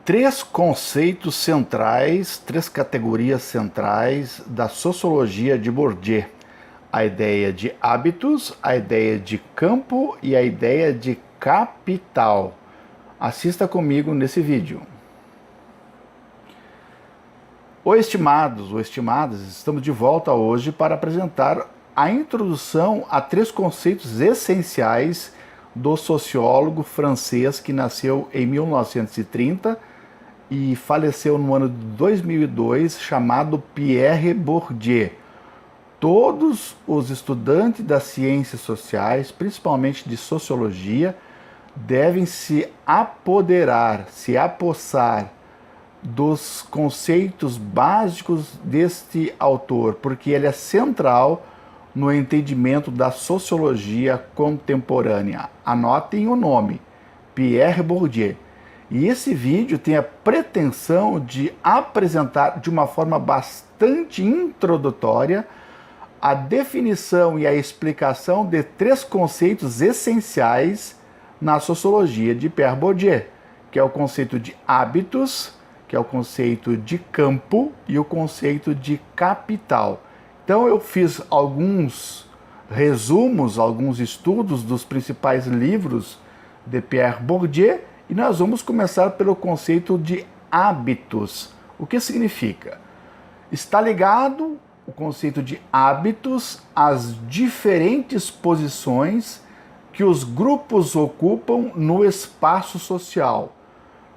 três conceitos centrais, três categorias centrais da sociologia de Bourdieu: a ideia de hábitos, a ideia de campo e a ideia de capital. Assista comigo nesse vídeo. Oi, estimados ou estimadas, estamos de volta hoje para apresentar a introdução a três conceitos essenciais do sociólogo francês que nasceu em 1930 e faleceu no ano de 2002, chamado Pierre Bourdieu. Todos os estudantes das ciências sociais, principalmente de sociologia, devem se apoderar, se apossar dos conceitos básicos deste autor, porque ele é central no entendimento da sociologia contemporânea. Anotem o nome, Pierre Bourdieu. E esse vídeo tem a pretensão de apresentar de uma forma bastante introdutória a definição e a explicação de três conceitos essenciais na sociologia de Pierre Bourdieu, que é o conceito de hábitos, que é o conceito de campo e o conceito de capital. Então eu fiz alguns resumos, alguns estudos dos principais livros de Pierre Bourdieu e nós vamos começar pelo conceito de hábitos. O que significa? Está ligado o conceito de hábitos às diferentes posições que os grupos ocupam no espaço social.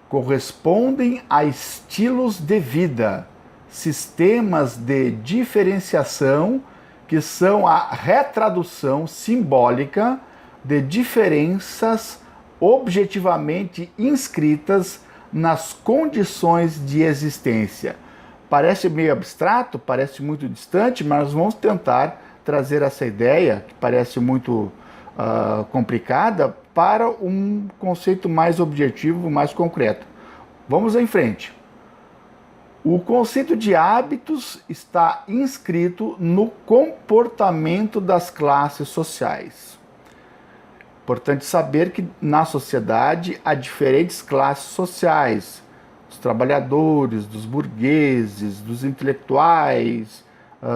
Correspondem a estilos de vida, sistemas de diferenciação que são a retradução simbólica de diferenças objetivamente inscritas nas condições de existência. Parece meio abstrato, parece muito distante, mas vamos tentar trazer essa ideia, que parece muito complicada, para um conceito mais objetivo, mais concreto. Vamos em frente. O conceito de hábitos está inscrito no comportamento das classes sociais. Importante saber que na sociedade há diferentes classes sociais, dos trabalhadores, dos burgueses, dos intelectuais,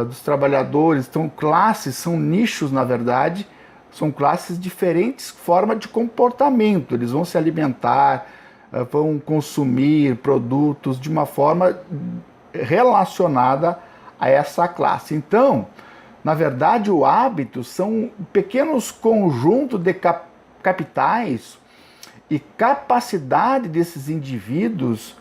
dos trabalhadores. Então, classes são nichos, na verdade, são classes diferentes, forma de comportamento. Eles vão se alimentar, vão consumir produtos de uma forma relacionada a essa classe. Então, na verdade, o hábito são pequenos conjuntos de capitais e capacidade desses indivíduos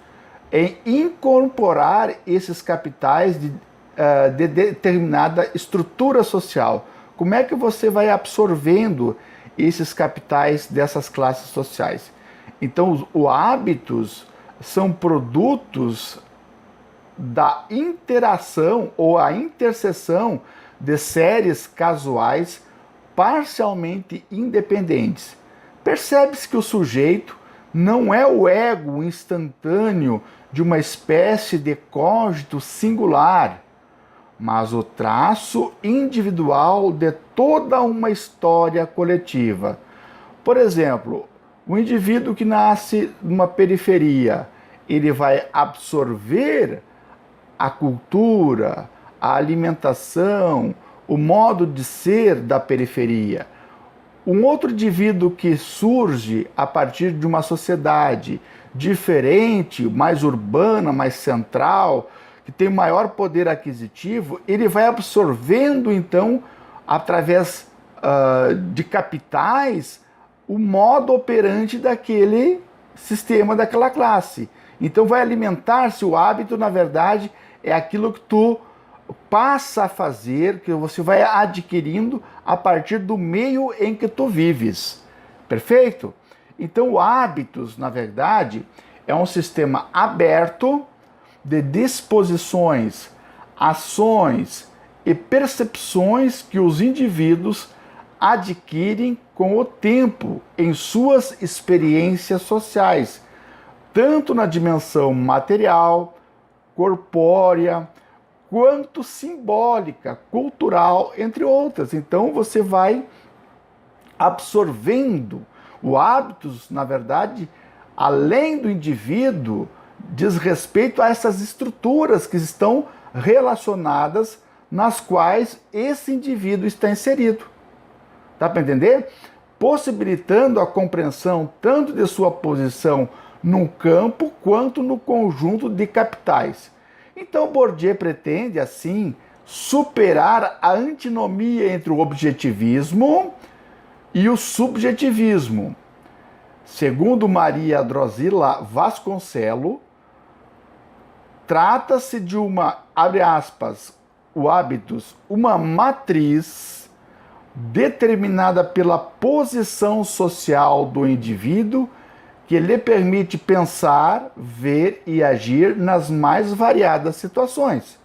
em incorporar esses capitais de determinada estrutura social. Como é que você vai absorvendo esses capitais dessas classes sociais? Então, os hábitos são produtos da interação ou a interseção de séries casuais parcialmente independentes. Percebe-se que o sujeito não é o ego instantâneo de uma espécie de cogito singular, mas o traço individual de toda uma história coletiva. Por exemplo, o indivíduo que nasce numa periferia, ele vai absorver a cultura, a alimentação, o modo de ser da periferia. Um outro indivíduo que surge a partir de uma sociedade diferente, mais urbana, mais central, que tem maior poder aquisitivo, ele vai absorvendo, então, através de capitais, o modo operante daquele sistema, daquela classe. Então vai alimentar-se. O hábito, na verdade, é aquilo que tu passa a fazer, que você vai adquirindo a partir do meio em que tu vives. Perfeito? Então o hábitos, na verdade, é um sistema aberto de disposições, ações e percepções que os indivíduos adquirem com o tempo em suas experiências sociais, tanto na dimensão material, corpórea, quanto simbólica, cultural, entre outras. Então você vai absorvendo o hábitos, na verdade, além do indivíduo, diz respeito a essas estruturas que estão relacionadas nas quais esse indivíduo está inserido. Dá para entender? Possibilitando a compreensão tanto de sua posição num campo quanto no conjunto de capitais. Então, Bourdieu pretende, assim, superar a antinomia entre o objetivismo e o subjetivismo. Segundo Maria Drosila Vasconcelos, trata-se de uma, abre aspas, o hábitos, uma matriz determinada pela posição social do indivíduo que lhe permite pensar, ver e agir nas mais variadas situações.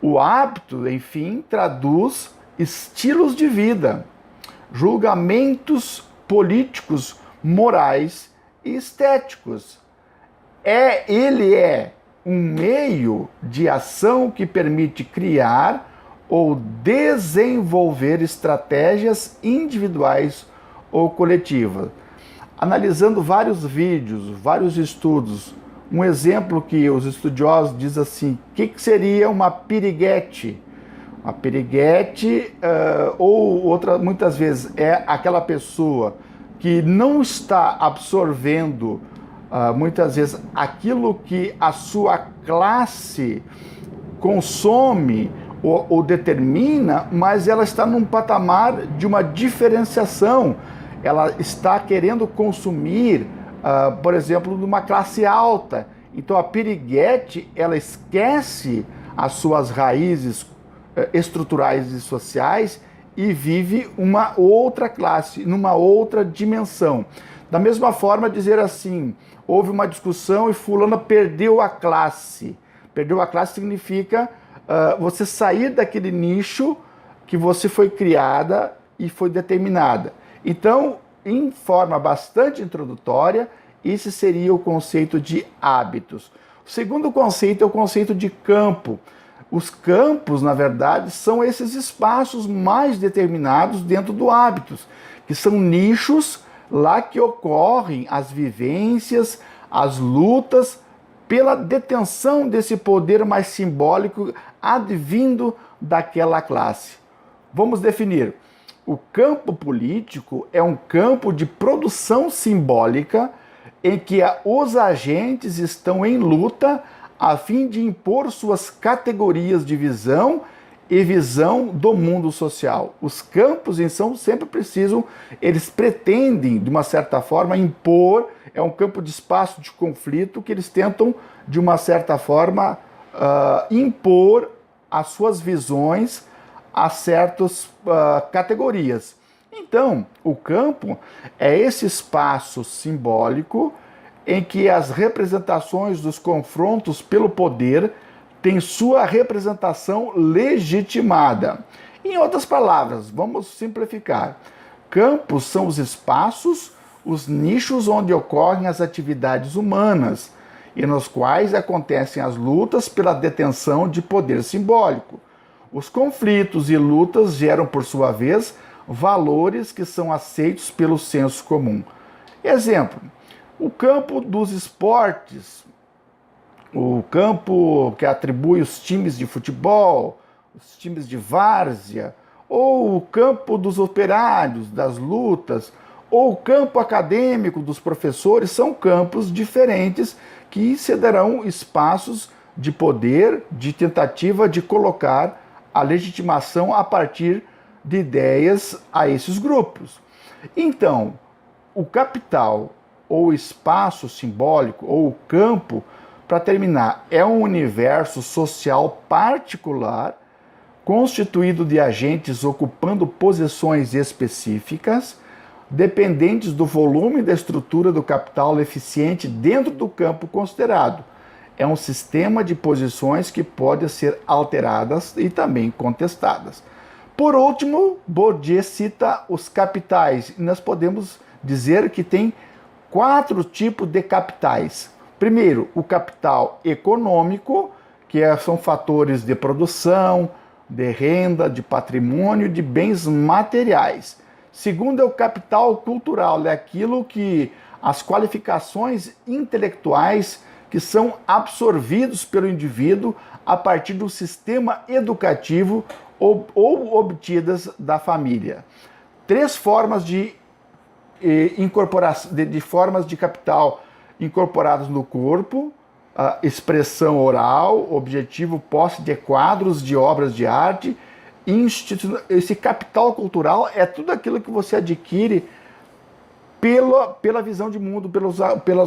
O hábito, enfim, traduz estilos de vida, julgamentos políticos, morais e estéticos. Ele é um meio de ação que permite criar ou desenvolver estratégias individuais ou coletivas. Analisando vários vídeos, vários estudos, um exemplo que os estudiosos dizem assim, o que seria uma piriguete? Uma piriguete, ou outra, muitas vezes, é aquela pessoa que não está absorvendo, muitas vezes, aquilo que a sua classe consome ou determina, mas ela está num patamar de uma diferenciação. Ela está querendo consumir, por exemplo, numa classe alta. Então a piriguete, ela esquece as suas raízes estruturais e sociais e vive uma outra classe, numa outra dimensão. Da mesma forma, dizer assim, houve uma discussão e fulana perdeu a classe. Perdeu a classe significa você sair daquele nicho que você foi criada e foi determinada. Então, em forma bastante introdutória, esse seria o conceito de hábitos. O segundo conceito é o conceito de campo. Os campos, na verdade, são esses espaços mais determinados dentro do hábitos, que são nichos lá que ocorrem as vivências, as lutas pela detenção desse poder mais simbólico advindo daquela classe. Vamos definir. O campo político é um campo de produção simbólica em que os agentes estão em luta a fim de impor suas categorias de visão e visão do mundo social. Os campos, então, sempre precisam, eles pretendem, de uma certa forma, impor, é um campo de espaço de conflito que eles tentam, de uma certa forma, impor as suas visões a certas categorias. Então, o campo é esse espaço simbólico em que as representações dos confrontos pelo poder têm sua representação legitimada. Em outras palavras, vamos simplificar. Campos são os espaços, os nichos onde ocorrem as atividades humanas e nos quais acontecem as lutas pela detenção de poder simbólico. Os conflitos e lutas geram, por sua vez, valores que são aceitos pelo senso comum. Exemplo, o campo dos esportes, o campo que atribui os times de futebol, os times de várzea, ou o campo dos operários, das lutas, ou o campo acadêmico dos professores, são campos diferentes que cederão espaços de poder, de tentativa de colocar a legitimação a partir de ideias a esses grupos. Então, o capital, ou espaço simbólico, ou o campo, para terminar, é um universo social particular, constituído de agentes ocupando posições específicas, dependentes do volume e da estrutura do capital eficiente dentro do campo considerado. É um sistema de posições que pode ser alteradas e também contestadas. Por último, Bourdieu cita os capitais. Nós podemos dizer que tem 4 tipos de capitais. Primeiro, o capital econômico, que são fatores de produção, de renda, de patrimônio, de bens materiais. Segundo, é o capital cultural, é aquilo que as qualificações intelectuais que são absorvidos pelo indivíduo a partir do sistema educativo ou obtidas da família. 3 formas de incorporação, de formas de capital incorporadas no corpo: a expressão oral, objetivo, posse de quadros, de obras de arte. Esse capital cultural é tudo aquilo que você adquire pela visão de mundo,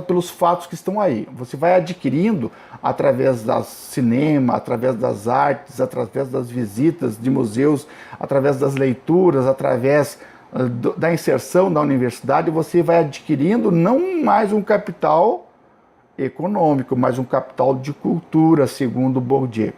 pelos fatos que estão aí. Você vai adquirindo através do cinema, através das artes, através das visitas de museus, através das leituras, através da inserção na universidade. Você vai adquirindo não mais um capital econômico, mas um capital de cultura, segundo Bourdieu.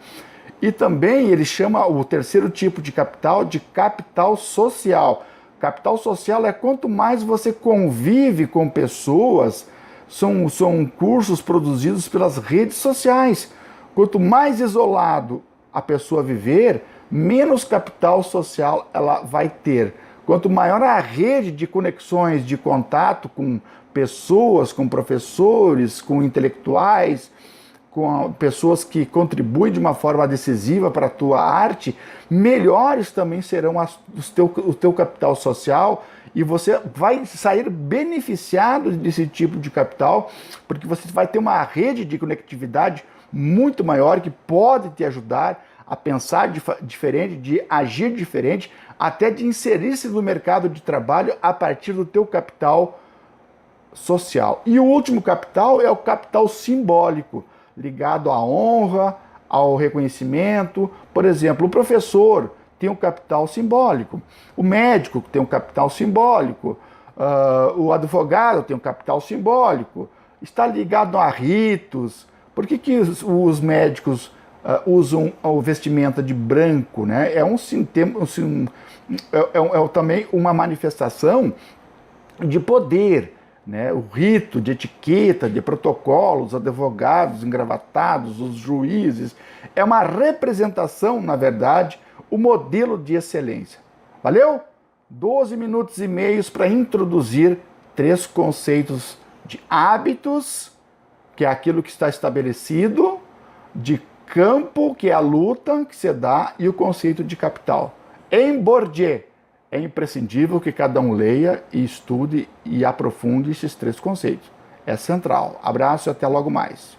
E também ele chama o terceiro tipo de capital social. Capital social é quanto mais você convive com pessoas, são cursos produzidos pelas redes sociais. Quanto mais isolado a pessoa viver, menos capital social ela vai ter. Quanto maior a rede de conexões, de contato com pessoas, com professores, com intelectuais, com pessoas que contribuem de uma forma decisiva para a tua arte, melhores também serão o teu capital social, e você vai sair beneficiado desse tipo de capital, porque você vai ter uma rede de conectividade muito maior que pode te ajudar a pensar diferente, de agir diferente, até de inserir-se no mercado de trabalho a partir do teu capital social. E o último capital é o capital simbólico, ligado à honra, ao reconhecimento. Por exemplo, o professor tem um capital simbólico, o médico tem um capital simbólico, o advogado tem um capital simbólico, está ligado a ritos. Por que os médicos usam a vestimenta de branco, né? É também uma manifestação de poder, né? O rito de etiqueta, de protocolo, os advogados engravatados, os juízes, é uma representação, na verdade, o modelo de excelência. Valeu? 12 minutos e meio para introduzir 3 conceitos de hábitos, que é aquilo que está estabelecido, de campo, que é a luta que se dá, e o conceito de capital. Em Bourdieu, é imprescindível que cada um leia e estude e aprofunde esses 3 conceitos. É central. Abraço e até logo mais.